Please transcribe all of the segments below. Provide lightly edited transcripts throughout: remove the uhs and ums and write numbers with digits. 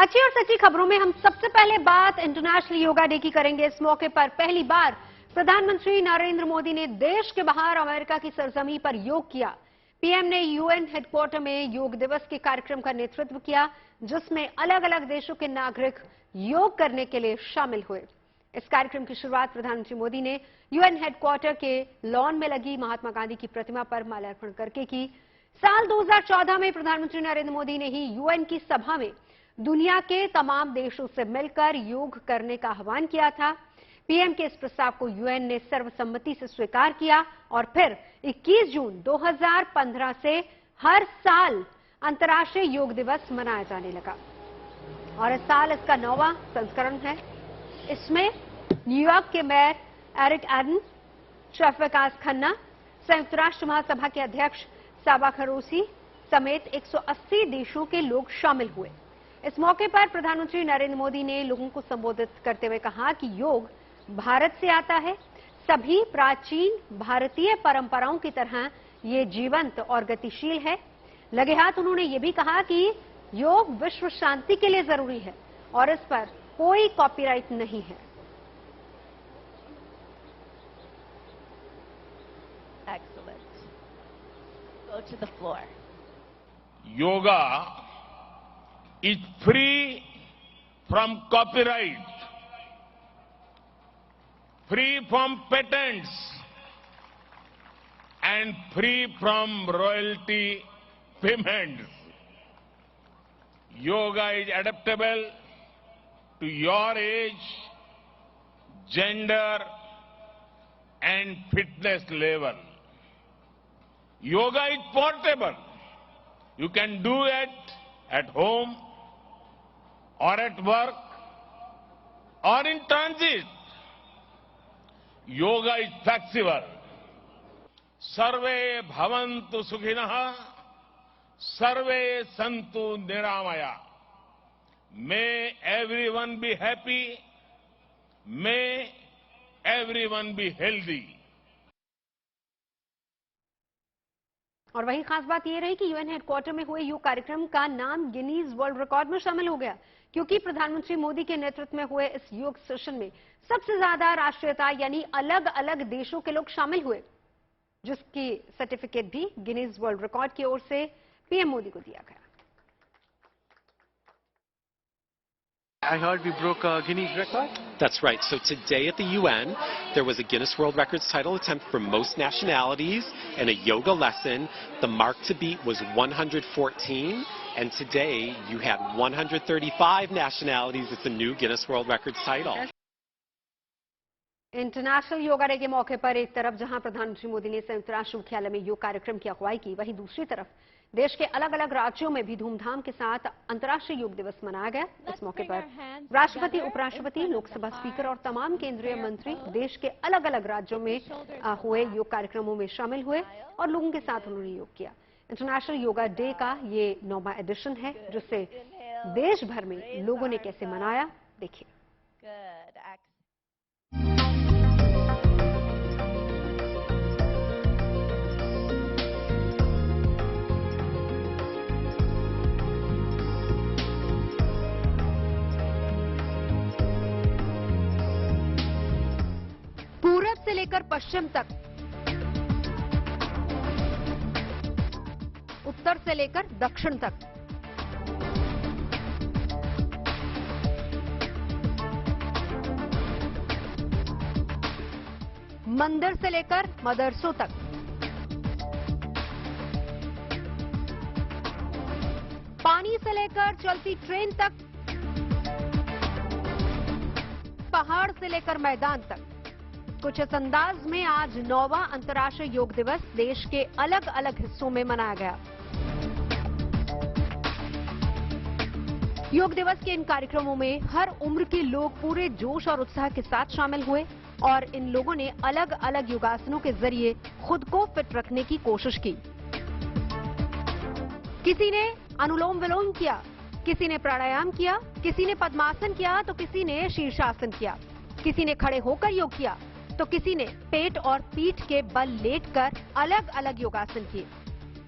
सच्ची और सच्ची खबरों में हम सबसे पहले बात इंटरनेशनल योगा डे की करेंगे। इस मौके पर पहली बार प्रधानमंत्री नरेंद्र मोदी ने देश के बाहर अमेरिका की सरजमी पर योग किया। पीएम ने यूएन हेडक्वार्टर में योग दिवस के कार्यक्रम का नेतृत्व किया, जिसमें अलग अलग देशों के नागरिक योग करने के लिए शामिल हुए। इस कार्यक्रम की शुरुआत प्रधानमंत्री मोदी ने यूएन हेडक्वार्टर के लॉन में लगी महात्मा गांधी की प्रतिमा पर माल्यार्पण करके की। साल 2014 में प्रधानमंत्री नरेंद्र मोदी ने ही यूएन की सभा में दुनिया के तमाम देशों से मिलकर योग करने का आह्वान किया था। पीएम के इस प्रस्ताव को यूएन ने सर्वसम्मति से स्वीकार किया और फिर 21 जून 2015 से हर साल अंतर्राष्ट्रीय योग दिवस मनाया जाने लगा और इस साल इसका 9वां संस्करण है। इसमें न्यूयॉर्क के मेयर एरिक एडन, शेफ विकास खन्ना, संयुक्त राष्ट्र महासभा के अध्यक्ष साबा खरोसी समेत 180 देशों के लोग शामिल हुए। इस मौके पर प्रधानमंत्री नरेंद्र मोदी ने लोगों को संबोधित करते हुए कहा कि योग भारत से आता है। सभी प्राचीन भारतीय परंपराओं की तरह ये जीवंत और गतिशील है। लगे हाथ उन्होंने ये भी कहा कि योग विश्व शांति के लिए जरूरी है और इस पर कोई कॉपीराइट नहीं है। Excellent. Go to the floor. Yoga is free from copyright, free from patents, and free from royalty payments. Yoga is adaptable to your age, gender, and fitness level. Yoga is portable. You can do it at home or at work or in transit. Yoga is flexible. Sarve bhavantu sukhinah, sarve santu niramaya. May everyone be happy. May everyone be healthy. और वही खास बात यह रही कि UN headquarter में हुए योग कार्यक्रम का नाम गिनीज वर्ल्ड रिकॉर्ड में शामिल हो गया, क्योंकि प्रधानमंत्री मोदी के नेतृत्व में हुए इस योग सेशन में सबसे ज्यादा राष्ट्रीयता यानी अलग अलग देशों के लोग शामिल हुए, जिसकी सर्टिफिकेट भी गिनीज वर्ल्ड रिकॉर्ड की ओर से पीएम मोदी को दिया गया। I heard we broke a Guinness record. That's right. So today at the UN, there was a Guinness World Records title attempt for most nationalities and a yoga lesson. The mark to beat was 114, and today you had 135 nationalities. It's a new Guinness World Records title. International yoga day के मौके पर एक तरफ जहां प्रधानमंत्री मोदी ने संयुक्त राष्ट्र मुख्यालय में योग कार्यक्रम की अगुवाई की, वहीं दूसरी तरफ देश के अलग अलग राज्यों में भी धूमधाम के साथ अंतर्राष्ट्रीय योग दिवस मनाया गया। इस मौके पर राष्ट्रपति, उपराष्ट्रपति, लोकसभा स्पीकर और तमाम केंद्रीय मंत्री देश के अलग अलग राज्यों में हुए योग कार्यक्रमों में शामिल हुए और लोगों के साथ उन्होंने योग किया। इंटरनेशनल योगा डे का ये 9वां एडिशन है, जिसे देश भर में लोगों ने कैसे मनाया, देखिए। पूरब से लेकर पश्चिम तक, उत्तर से लेकर दक्षिण तक, मंदिर से लेकर मदरसों तक, पानी से लेकर चलती ट्रेन तक, पहाड़ से लेकर मैदान तक, कुछ इस अंदाज में आज 9वां अंतर्राष्ट्रीय योग दिवस देश के अलग अलग हिस्सों में मनाया गया। योग दिवस के इन कार्यक्रमों में हर उम्र के लोग पूरे जोश और उत्साह के साथ शामिल हुए और इन लोगों ने अलग अलग योगासनों के जरिए खुद को फिट रखने की कोशिश की। किसी ने अनुलोम विलोम किया, किसी ने प्राणायाम किया, किसी ने पद्मासन किया तो किसी ने शीर्षासन किया, किसी ने खड़े होकर योग किया तो किसी ने पेट और पीठ के बल लेटकर अलग अलग योगासन किए।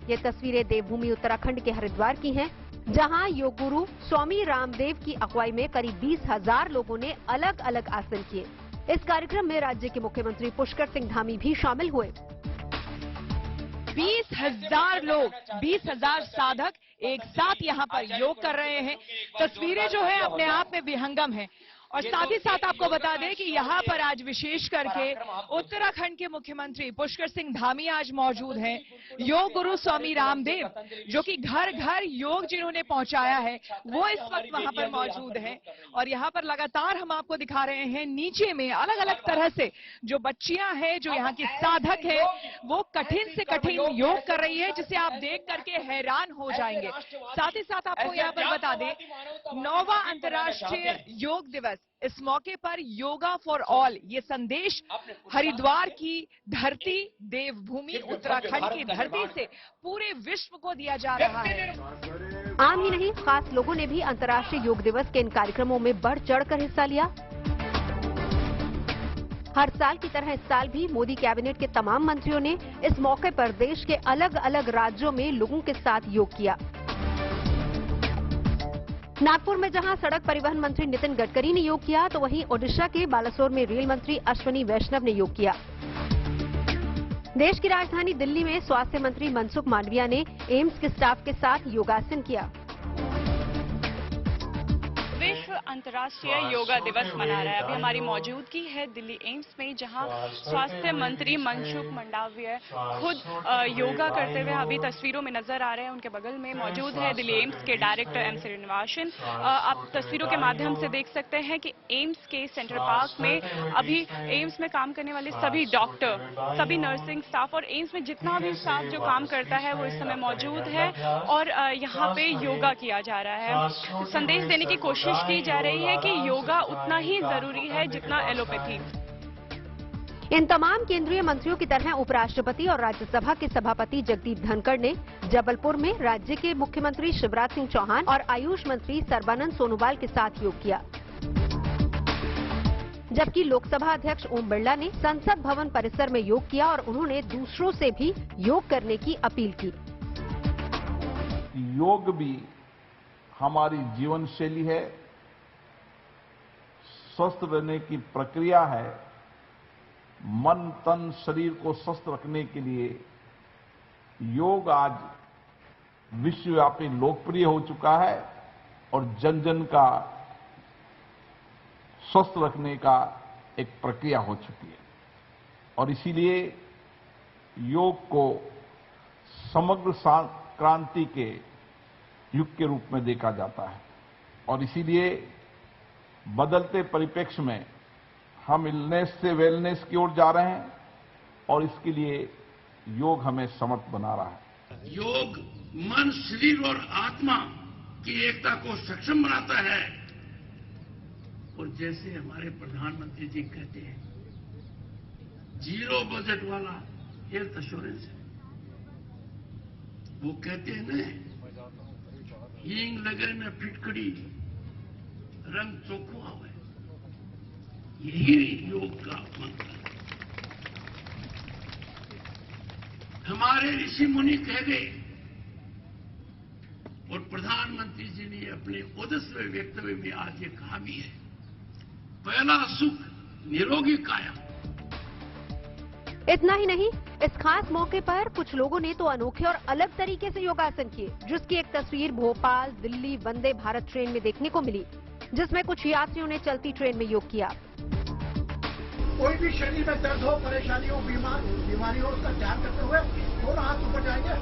ये तस्वीरें देवभूमि उत्तराखंड के हरिद्वार की हैं, जहां योग गुरु स्वामी रामदेव की अगुवाई में करीब 20,000 लोगों ने अलग अलग आसन किए। इस कार्यक्रम में राज्य के मुख्यमंत्री पुष्कर सिंह धामी भी शामिल हुए। 20,000 लोग, 20,000 साधक एक साथ यहाँ पर योग कर रहे हैं। तस्वीरें जो है अपने आप में विहंगम हैं। और साथ ही साथ आपको बता दें कि यहाँ पर आज विशेष करके उत्तराखंड के मुख्यमंत्री पुष्कर सिंह धामी आज मौजूद हैं। योग गुरु स्वामी रामदेव, जो कि घर घर योग जिन्होंने पहुंचाया है, वो इस वक्त वहां पर मौजूद हैं। और यहाँ पर लगातार हम आपको दिखा रहे हैं नीचे में अलग अलग तरह से जो बच्चियां हैं, जो यहाँ की साधक है, वो कठिन से कठिन योग कर रही है, जिसे आप देख करके हैरान हो जाएंगे। साथ ही साथ आपको यहाँ पर बता दें 9वां अंतर्राष्ट्रीय योग दिवस, इस मौके पर योगा फॉर ऑल ये संदेश हरिद्वार की धरती, देवभूमि उत्तराखंड की धरती से पूरे विश्व को दिया जा रहा है। आम ही नहीं, खास लोगों ने भी अंतर्राष्ट्रीय योग दिवस के इन कार्यक्रमों में बढ़ चढ़कर हिस्सा लिया। हर साल की तरह इस साल भी मोदी कैबिनेट के तमाम मंत्रियों ने इस मौके पर देश के अलग अलग राज्यों में लोगों के साथ योग किया। नागपुर में जहां सड़क परिवहन मंत्री नितिन गडकरी ने योग किया, तो वहीं ओडिशा के बालासोर में रेल मंत्री अश्विनी वैष्णव ने योग किया। देश की राजधानी दिल्ली में स्वास्थ्य मंत्री मनसुख मांडविया ने एम्स के स्टाफ के साथ योगासन किया। विश्व अंतर्राष्ट्रीय योगा दिवस मना रहा है। अभी हमारी मौजूदगी है दिल्ली एम्स में, जहां स्वास्थ्य मंत्री मनसुख मांडविया खुद योगा करते हुए अभी तस्वीरों में नजर आ रहे हैं। उनके बगल में मौजूद है दिल्ली एम्स के डायरेक्टर एम श्रीनिवासन। आप तस्वीरों के माध्यम से देख सकते हैं कि एम्स के सेंट्रल पार्क में अभी एम्स में काम करने वाले सभी डॉक्टर, सभी नर्सिंग स्टाफ और एम्स में जितना भी स्टाफ जो काम करता है वो इस समय मौजूद है और यहाँ पे योगा किया जा रहा है। संदेश देने की कोशिश की जा रही है कि योगा उतना ही जरूरी है जितना एलोपैथी। इन तमाम केंद्रीय मंत्रियों की तरह उपराष्ट्रपति और राज्यसभा के सभापति जगदीप धनखड़ ने जबलपुर में राज्य के मुख्यमंत्री शिवराज सिंह चौहान और आयुष मंत्री सर्बानंद सोनोवाल के साथ योग किया। जबकि लोकसभा अध्यक्ष ओम बिरला ने संसद भवन परिसर में योग किया और उन्होंने दूसरों से भी योग करने की अपील की। योग भी हमारी जीवन शैली है, स्वस्थ रहने की प्रक्रिया है। मन, तन, शरीर को स्वस्थ रखने के लिए योग आज विश्वव्यापी लोकप्रिय हो चुका है और जन जन का स्वस्थ रखने का एक प्रक्रिया हो चुकी है। और इसीलिए योग को समग्र क्रांति के युग के रूप में देखा जाता है और इसीलिए बदलते परिप्रेक्ष्य में हम इलनेस से वेलनेस की ओर जा रहे हैं और इसके लिए योग हमें समर्थ बना रहा है। योग मन, शरीर और आत्मा की एकता को सक्षम बनाता है और जैसे हमारे प्रधानमंत्री जी कहते हैं, 0 बजट वाला हेल्थ इंश्योरेंस है। वो कहते हैं ना, हींग लगे न फिटकड़ी, रंग चोखो आवे। यही योग का मंत्र है। हमारे ऋषि मुनि कह गए और प्रधानमंत्री जी ने अपने ओजस्वी वक्तव्य में आज ये कहा भी है, पहला सुख निरोगी काया। इतना ही नहीं, इस खास मौके पर कुछ लोगों ने तो अनोखे और अलग तरीके से योगासन किए, जिसकी एक तस्वीर भोपाल दिल्ली वंदे भारत ट्रेन में देखने को मिली, जिसमें कुछ यात्रियों ने चलती ट्रेन में योग किया। कोई भी शरीर में दर्द हो, परेशानी हो, बीमारी हो, उसका ध्यान करते हुए दोनों हाथ ऊपर जाएंगे।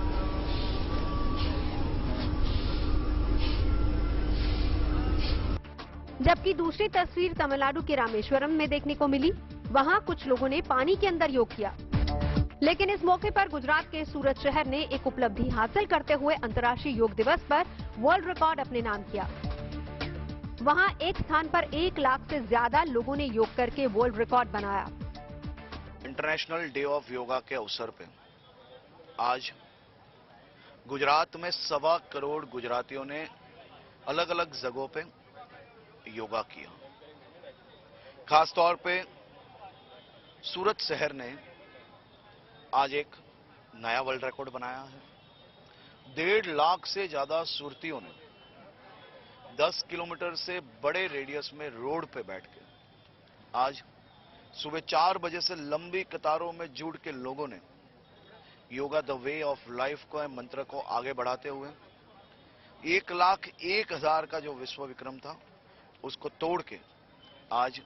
जबकि दूसरी तस्वीर तमिलनाडु के रामेश्वरम में देखने को मिली। वहां कुछ लोगों ने पानी के अंदर योग किया। लेकिन इस मौके पर गुजरात के सूरत शहर ने एक उपलब्धि हासिल करते हुए अंतर्राष्ट्रीय योग दिवस पर वर्ल्ड रिकॉर्ड अपने नाम किया। वहां एक स्थान पर 1 लाख से ज्यादा लोगों ने योग करके वर्ल्ड रिकॉर्ड बनाया। इंटरनेशनल डे ऑफ योगा के अवसर पे आज गुजरात में 1.25 करोड़ गुजरातियों ने अलग अलग जगहों पे योगा किया। खास तौर पे सूरत शहर ने आज एक नया वर्ल्ड रिकॉर्ड बनाया है। 1.5 लाख से ज्यादा सूरतियों ने 10 किलोमीटर से बड़े रेडियस में रोड पे बैठ के आज सुबह 4 बजे से लंबी कतारों में जुड़ के लोगों ने yoga the way of life को मंत्र को आगे बढ़ाते हुए 1,01,000 का जो विश्व विक्रम था उसको तोड़ के आज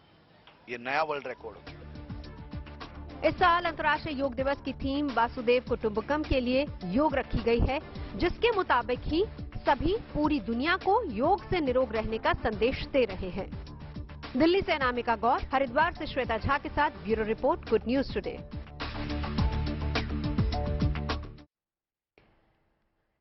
ये नया वर्ल्ड रिकॉर्ड हो गया। इस साल अंतर्राष्ट्रीय योग दिवस की थीम वासुदेव कुटुंबकम के लिए योग रखी गई है, जिसके मुताबिक ही सभी पूरी दुनिया को योग से निरोग रहने का संदेश दे रहे हैं। दिल्ली से अनामिका गौर, हरिद्वार से श्वेता झा के साथ bureau report, good news today.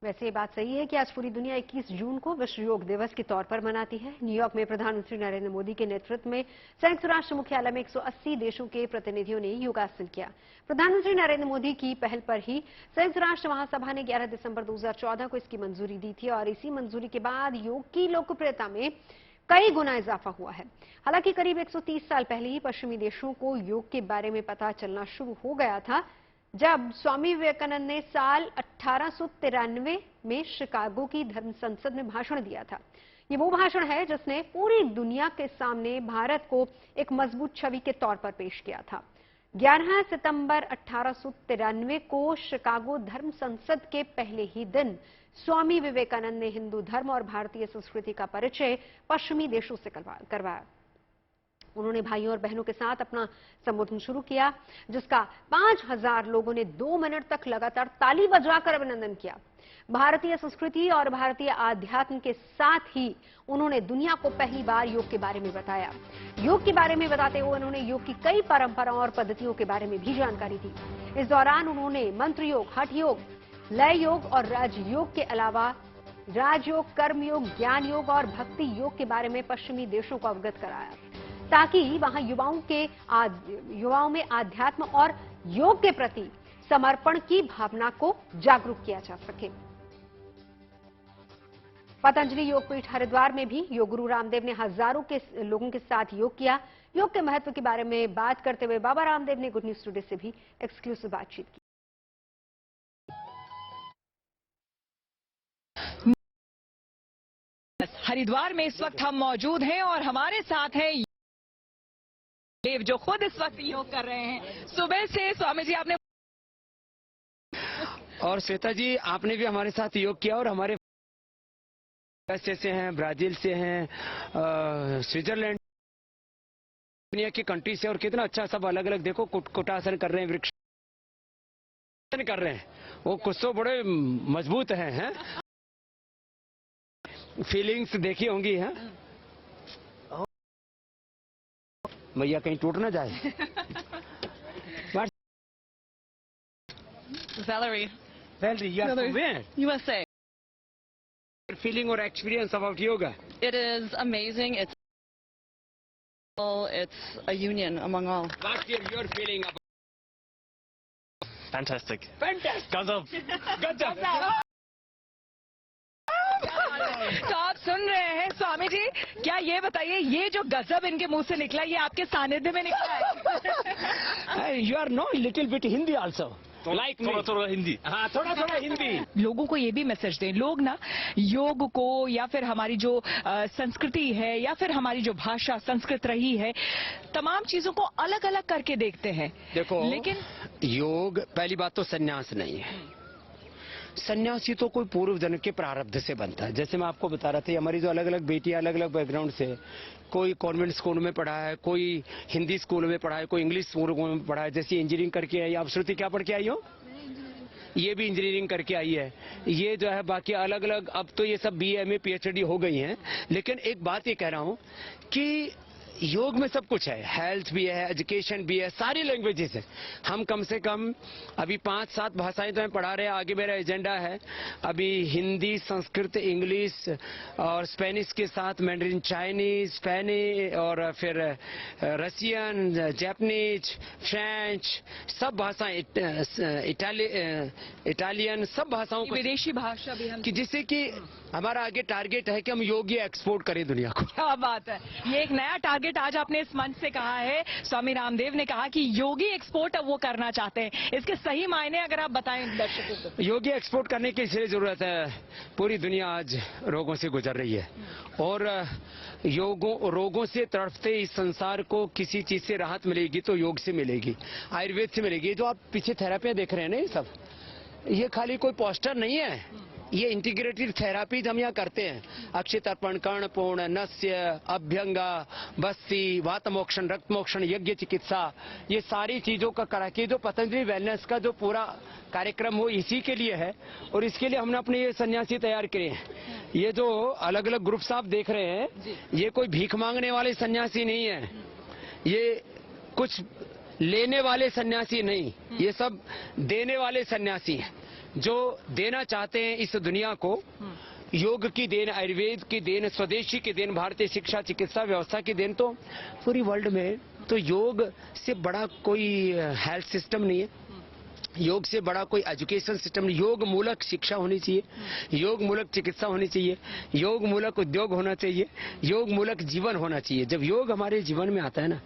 वैसे ये बात सही है कि आज पूरी दुनिया 21 जून को विश्व योग दिवस के तौर पर मनाती है। न्यूयॉर्क में प्रधानमंत्री नरेंद्र मोदी के नेतृत्व में संयुक्त राष्ट्र मुख्यालय में 180 देशों के प्रतिनिधियों ने योगासन किया। प्रधानमंत्री नरेंद्र मोदी की पहल पर ही संयुक्त राष्ट्र महासभा ने 11 दिसंबर 2014 को इसकी मंजूरी दी थी और इसी मंजूरी के बाद योग की लोकप्रियता में कई गुना इजाफा हुआ है। हालांकि करीब 130 साल पहले ही पश्चिमी देशों को योग के बारे में पता चलना शुरू हो गया था, जब स्वामी विवेकानंद ने साल 1893 में शिकागो की धर्म संसद में भाषण दिया था। ये वो भाषण है जिसने पूरी दुनिया के सामने भारत को एक मजबूत छवि के तौर पर पेश किया था। 11 सितंबर 1893 को शिकागो धर्म संसद के पहले ही दिन स्वामी विवेकानंद ने हिंदू धर्म और भारतीय संस्कृति का परिचय पश्चिमी देशों से करवाया। उन्होंने भाइयों और बहनों के साथ अपना संबोधन शुरू किया, जिसका 5000 लोगों ने 2 मिनट तक लगातार ताली बजाकर अभिनंदन किया। भारतीय संस्कृति और भारतीय आध्यात्म के साथ ही उन्होंने दुनिया को पहली बार योग के बारे में बताया। योग के बारे में बताते हुए उन्होंने योग की कई परंपराओं और पद्धतियों के बारे में भी जानकारी दी। इस दौरान उन्होंने मंत्र योग, हठ योग, लय योग और राजयोग के अलावा राजयोग, कर्मयोग, ज्ञान योग और भक्ति योग के बारे में पश्चिमी देशों को अवगत कराया, ताकि वहां युवाओं में आध्यात्म और योग के प्रति समर्पण की भावना को जागरूक किया जा सके। पतंजलि योगपीठ हरिद्वार में भी योग गुरु रामदेव ने हजारों के लोगों के साथ योग किया। योग के महत्व के बारे में बात करते हुए बाबा रामदेव ने गुड न्यूज टुडे से भी एक्सक्लूसिव बातचीत की। हरिद्वार में इस वक्त हम मौजूद हैं और हमारे साथ हैं देव, जो खुद इस वक्त योग कर रहे हैं। सुबह से स्वामी जी आपने और श्वेता जी आपने भी हमारे साथ योग किया और हमारे से हैं, ब्राजील से हैं, स्विट्जरलैंड, दुनिया की कंट्री से, और कितना अच्छा सब अलग अलग देखो कुटासन कर रहे हैं, वृक्ष कर रहे हैं। वो कुछ तो बड़े मजबूत हैं। फीलिंग्स देखी होंगी हैं भैया, कहीं टूट ना जाए। Valerie, you are from where? USA. Feeling or experience about yoga? It is amazing. It's a union among all. What's your feeling about? Fantastic. Fantastic. Gazab. तो आप सुन रहे हैं स्वामी जी, क्या ये बताइए, ये जो गजब इनके मुंह से निकला, ये आपके सानिध्य में निकला है? You are knowing little bit Hindi also. Like थोड़ा हिंदी। हाँ, थोड़ा हिंदी। लोगों को ये भी मैसेज दें, लोग ना योग को या फिर हमारी जो संस्कृति है या फिर हमारी जो भाषा संस्कृत रही है, तमाम चीजों को अलग अलग करके देखते हैं। देखो, लेकिन योग पहली बात तो संन्यास नहीं है। सन्यासी तो कोई पूर्व जन्म के प्रारब्ध से बनता है। जैसे मैं आपको बता रहा था, हमारी जो अलग अलग बेटियां अलग अलग बैकग्राउंड से, कोई कॉन्वेंट स्कूल में पढ़ा है, कोई हिंदी स्कूल में पढ़ा है, कोई इंग्लिश स्कूल में पढ़ा है, जैसे इंजीनियरिंग करके आई। आप श्रुति क्या पढ़ के आई हो? ये भी इंजीनियरिंग करके आई है। ये जो है बाकी अलग अलग, अब तो ये सब BA MA PhD हो गई हैं। लेकिन एक बात ये कह रहा हूं कि योग में सब कुछ है, हेल्थ भी है, एजुकेशन भी है, सारी लैंग्वेजेस है। हम कम से कम अभी 5-7 भाषाएं तो हम पढ़ा रहे हैं। आगे मेरा एजेंडा है अभी हिंदी, संस्कृत, इंग्लिश और स्पेनिश के साथ मैंडरिन चाइनीज, स्पेनिश और फिर रशियन, जापानीज, फ्रेंच, सब भाषाएं, इटालियन, सब भाषाओं को, विदेशी भाषा भी हम, कि जिससे कि हमारा आगे टारगेट है कि हम योग एक्सपोर्ट करें दुनिया को। क्या बात है, ये एक नया टारगेट आज आपने इस मंच से कहा है। स्वामी रामदेव ने कहा कि योगी एक्सपोर्ट अब वो करना चाहते हैं, इसके सही मायने अगर आप बताएं दर्शकों को। योगी एक्सपोर्ट करने की इसलिए जरूरत है, पूरी दुनिया आज रोगों से गुजर रही है और रोगों से तड़पते इस संसार को किसी चीज से राहत मिलेगी तो योग से मिलेगी, आयुर्वेद से मिलेगी। जो आप पीछे थेरेपियां देख रहे हैं ना, ये सब ये खाली कोई पोस्टर नहीं है, ये इंटीग्रेटेड थेरापी हम यहाँ करते हैं। अक्षय तर्पण, कर्णपूर्ण, नस्य, अभ्यंगा, बस्ती, वात मोक्षण, रक्त मोक्षण, यज्ञ चिकित्सा, ये सारी चीजों का करा के जो पतंजलि वेलनेस का जो पूरा कार्यक्रम वो इसी के लिए है और इसके लिए हमने अपने ये सन्यासी तैयार किए हैं। ये जो अलग अलग ग्रुप्स आप देख रहे हैं, ये कोई भीख मांगने वाले सन्यासी नहीं है, ये कुछ लेने वाले सन्यासी नहीं, ये सब देने वाले सन्यासी हैं जो देना चाहते हैं इस दुनिया को। योग की देन, आयुर्वेद की देन, स्वदेशी की देन, भारतीय शिक्षा चिकित्सा व्यवस्था की देन, तो पूरी वर्ल्ड में तो योग से बड़ा कोई हेल्थ सिस्टम नहीं है, योग से बड़ा कोई एजुकेशन सिस्टम नहीं। योग मूलक शिक्षा होनी चाहिए, योग मूलक चिकित्सा होनी चाहिए, योग मूलक उद्योग होना चाहिए, योग मूलक जीवन होना चाहिए। जब योग हमारे जीवन में आता है ना,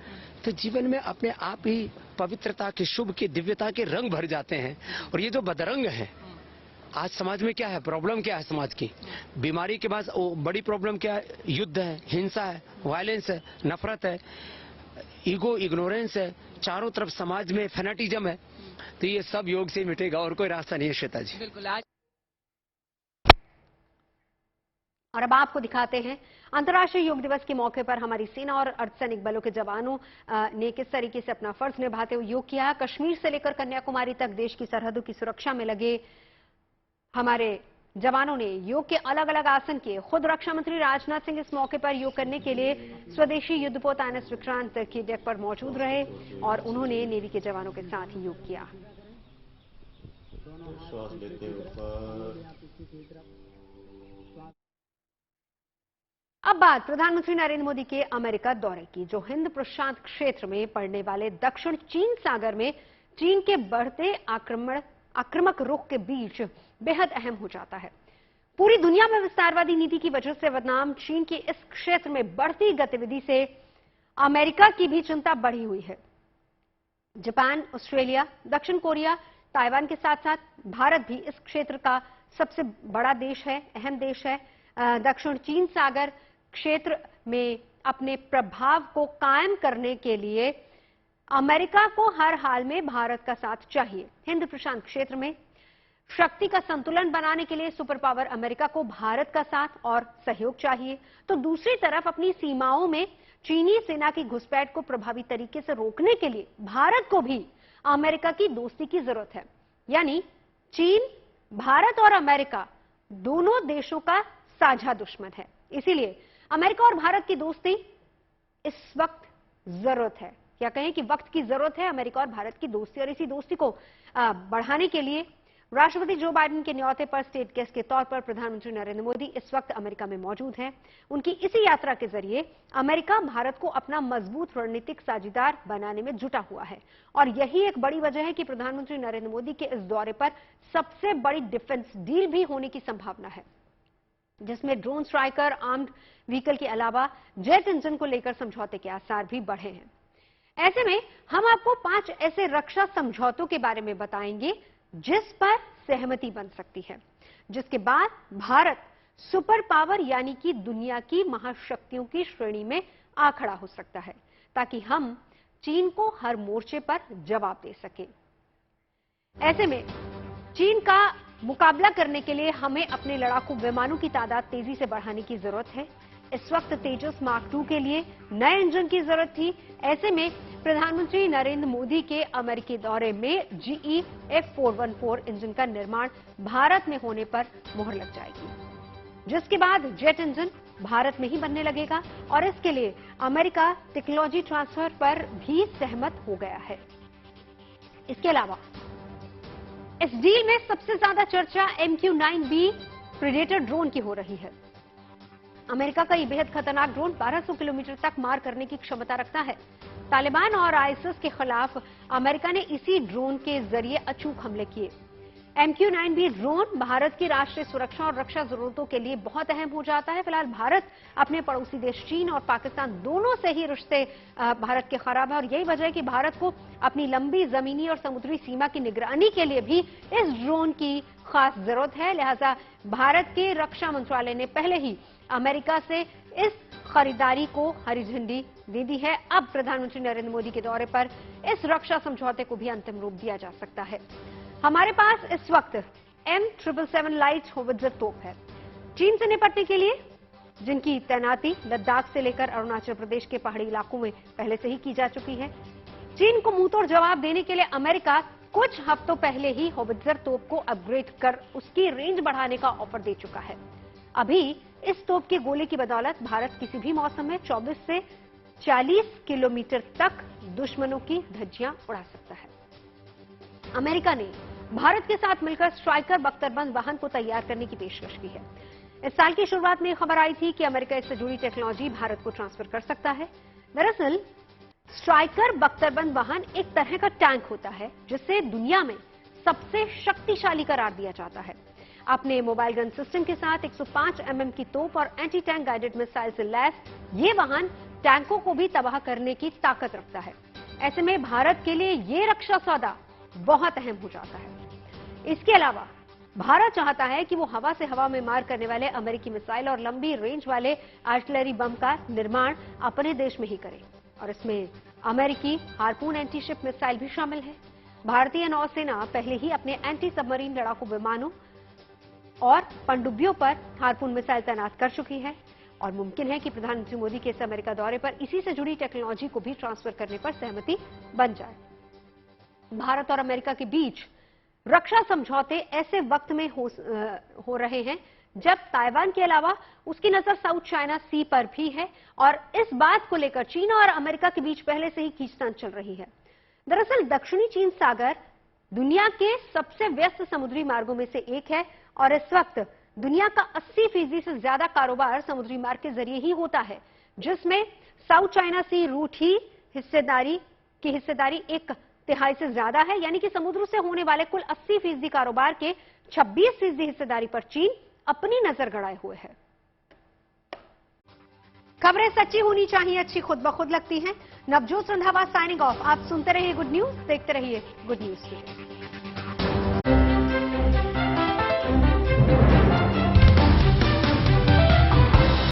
तो जीवन में अपने आप ही पवित्रता के, शुभ के, दिव्यता के रंग भर जाते हैं। और ये जो बदरंग है आज समाज में, क्या है प्रॉब्लम, क्या है समाज की बीमारी के बाद बड़ी प्रॉब्लम क्या है? युद्ध है, हिंसा है, वायलेंस है, नफरत है, ईगो, इग्नोरेंस है, चारों तरफ समाज में फैनेटिज्म है। तो ये सब योग से मिटेगा और कोई रास्ता नहीं है श्वेता जी। बिल्कुल। आज और अब आपको दिखाते हैं अंतर्राष्ट्रीय योग दिवस के मौके पर हमारी सेना और अर्धसैनिक बलों के जवानों ने किस तरीके से अपना फर्ज निभाते हुए योग किया। कश्मीर से लेकर कन्याकुमारी तक देश की सरहदों की सुरक्षा में लगे हमारे जवानों ने योग के अलग अलग आसन किए। खुद रक्षा मंत्री राजनाथ सिंह इस मौके पर योग करने के लिए स्वदेशी युद्धपोत INS विक्रांत की डेक पर मौजूद रहे और उन्होंने नेवी के जवानों के साथ ही योग किया। अब बात प्रधानमंत्री नरेंद्र मोदी के अमेरिका दौरे की, जो हिंद प्रशांत क्षेत्र में पड़ने वाले दक्षिण चीन सागर में चीन के बढ़ते आक्रामक रुख के बीच बेहद अहम हो जाता है। पूरी दुनिया में विस्तारवादी नीति की वजह से बदनाम चीन की इस क्षेत्र में बढ़ती गतिविधि से अमेरिका की भी चिंता बढ़ी हुई है। जापान, ऑस्ट्रेलिया, दक्षिण कोरिया, ताइवान के साथ साथ भारत भी इस क्षेत्र का सबसे बड़ा देश है, अहम देश है। दक्षिण चीन सागर क्षेत्र में अपने प्रभाव को कायम करने के लिए अमेरिका को हर हाल में भारत का साथ चाहिए। हिंद प्रशांत क्षेत्र में शक्ति का संतुलन बनाने के लिए सुपर पावर अमेरिका को भारत का साथ और सहयोग चाहिए, तो दूसरी तरफ अपनी सीमाओं में चीनी सेना की घुसपैठ को प्रभावी तरीके से रोकने के लिए भारत को भी अमेरिका की दोस्ती की जरूरत है। यानी चीन, भारत और अमेरिका दोनों देशों का साझा दुश्मन है, इसीलिए अमेरिका और भारत की दोस्ती इस वक्त जरूरत है, या कहें कि वक्त की जरूरत है अमेरिका और भारत की दोस्ती। और इसी दोस्ती को बढ़ाने के लिए राष्ट्रपति जो बाइडेन के न्योते पर स्टेट गेस्ट के तौर पर प्रधानमंत्री नरेंद्र मोदी इस वक्त अमेरिका में मौजूद हैं। उनकी इसी यात्रा के जरिए अमेरिका भारत को अपना मजबूत रणनीतिक साझेदार बनाने में जुटा हुआ है और यही एक बड़ी वजह है कि प्रधानमंत्री नरेंद्र मोदी के इस दौरे पर सबसे बड़ी डिफेंस डील भी होने की संभावना है, जिसमें ड्रोन स्ट्राइकर, आर्म्ड व्हीकल के अलावा जेट इंजन को लेकर समझौते के आसार भी बढ़े हैं। ऐसे में हम आपको 5 ऐसे रक्षा समझौतों के बारे में बताएंगे जिस पर सहमति बन सकती है, जिसके बाद भारत सुपर पावर यानी कि दुनिया की महाशक्तियों की श्रेणी में आ खड़ा हो सकता है, ताकि हम चीन को हर मोर्चे पर जवाब दे सकें। ऐसे में चीन का मुकाबला करने के लिए हमें अपने लड़ाकू विमानों की तादाद तेजी से बढ़ाने की जरूरत है। इस वक्त तेजस मार्क 2 के लिए नए इंजन की जरूरत थी। ऐसे में प्रधानमंत्री नरेंद्र मोदी के अमेरिकी दौरे में GE F414 इंजन का निर्माण भारत में होने पर मुहर लग जाएगी, जिसके बाद जेट इंजन भारत में ही बनने लगेगा और इसके लिए अमेरिका टेक्नोलॉजी ट्रांसफर पर भी सहमत हो गया है। इसके अलावा इस डील में सबसे ज्यादा चर्चा MQ-9B प्रेडेटर ड्रोन की हो रही है। अमेरिका का यह बेहद खतरनाक ड्रोन 1200 किलोमीटर तक मार करने की क्षमता रखता है। तालिबान और आईएसआईएस के खिलाफ अमेरिका ने इसी ड्रोन के जरिए अचूक हमले किए। MQ-9B ड्रोन भारत की राष्ट्रीय सुरक्षा और रक्षा जरूरतों के लिए बहुत अहम हो जाता है। फिलहाल भारत अपने पड़ोसी देश चीन और पाकिस्तान दोनों से ही रिश्ते भारत के खराब है और यही वजह है कि भारत को अपनी लंबी जमीनी और समुद्री सीमा की निगरानी के लिए भी इस ड्रोन की खास जरूरत है। लिहाजा भारत के रक्षा मंत्रालय ने पहले ही अमेरिका से इस खरीदारी को हरी झंडी दे दी है। अब प्रधानमंत्री नरेंद्र मोदी के दौरे पर इस रक्षा समझौते को भी अंतिम रूप दिया जा सकता है। हमारे पास इस वक्त M777 लाइट होवित्जर तोप है चीन से निपटने के लिए, जिनकी तैनाती लद्दाख से लेकर अरुणाचल प्रदेश के पहाड़ी इलाकों में पहले से ही की जा चुकी है। चीन को मुंहतोड़ जवाब देने के लिए अमेरिका कुछ हफ्तों पहले ही होवित्जर तोप को अपग्रेड कर उसकी रेंज बढ़ाने का ऑफर दे चुका है। अभी इस तोप के गोले की बदौलत भारत किसी भी मौसम में 24 से 40 किलोमीटर तक दुश्मनों की धज्जियां उड़ा सकता है। अमेरिका ने भारत के साथ मिलकर स्ट्राइकर बख्तरबंद वाहन को तैयार करने की पेशकश की है। इस साल की शुरुआत में खबर आई थी कि अमेरिका इससे जुड़ी टेक्नोलॉजी भारत को ट्रांसफर कर सकता है। दरअसल स्ट्राइकर बख्तरबंद वाहन एक तरह का टैंक होता है जिसे दुनिया में सबसे शक्तिशाली करार दिया जाता है। अपने मोबाइल गन सिस्टम के साथ 105 mm की तोप और एंटी टैंक गाइडेड मिसाइल से लैस ये वाहन टैंकों को भी तबाह करने की ताकत रखता है। ऐसे में भारत के लिए ये रक्षा सौदा बहुत अहम हो जाता है। इसके अलावा भारत चाहता है कि वो हवा से हवा में मार करने वाले अमेरिकी मिसाइल और लंबी रेंज वाले आर्टिलरी बम का निर्माण अपने देश में ही करे और इसमें अमेरिकी हार्पून एंटी शिप मिसाइल भी शामिल है। भारतीय नौसेना पहले ही अपने एंटी सबमरीन लड़ाकू विमानों और पनडुब्बियों पर हार्पून मिसाइल तैनात कर चुकी है और मुमकिन है कि प्रधानमंत्री मोदी के इस अमेरिका दौरे पर इसी से जुड़ी टेक्नोलॉजी को भी ट्रांसफर करने पर सहमति बन जाए। भारत और अमेरिका के बीच रक्षा समझौते ऐसे वक्त में हो रहे हैं जब ताइवान के अलावा उसकी नजर साउथ चाइना सी पर भी है और इस बात को लेकर चीन और अमेरिका के बीच पहले से ही खींचतान चल रही है। दरअसल दक्षिणी चीन सागर दुनिया के सबसे व्यस्त समुद्री मार्गों में से एक है और इस वक्त दुनिया का 80% से ज्यादा कारोबार समुद्री मार्ग के जरिए ही होता है, जिसमें साउथ चाइना सी रूट ही हिस्सेदारी 1/3 से ज्यादा है। यानी कि समुद्र से होने वाले कुल 80% कारोबार के 26% हिस्सेदारी पर चीन अपनी नजर गड़ाए हुए है। खबरें सच्ची होनी चाहिए, अच्छी खुद ब खुद लगती हैं। Navjot Randhawa signing off. आप सुनते रहिए गुड न्यूज, देखते रहिए गुड न्यूज।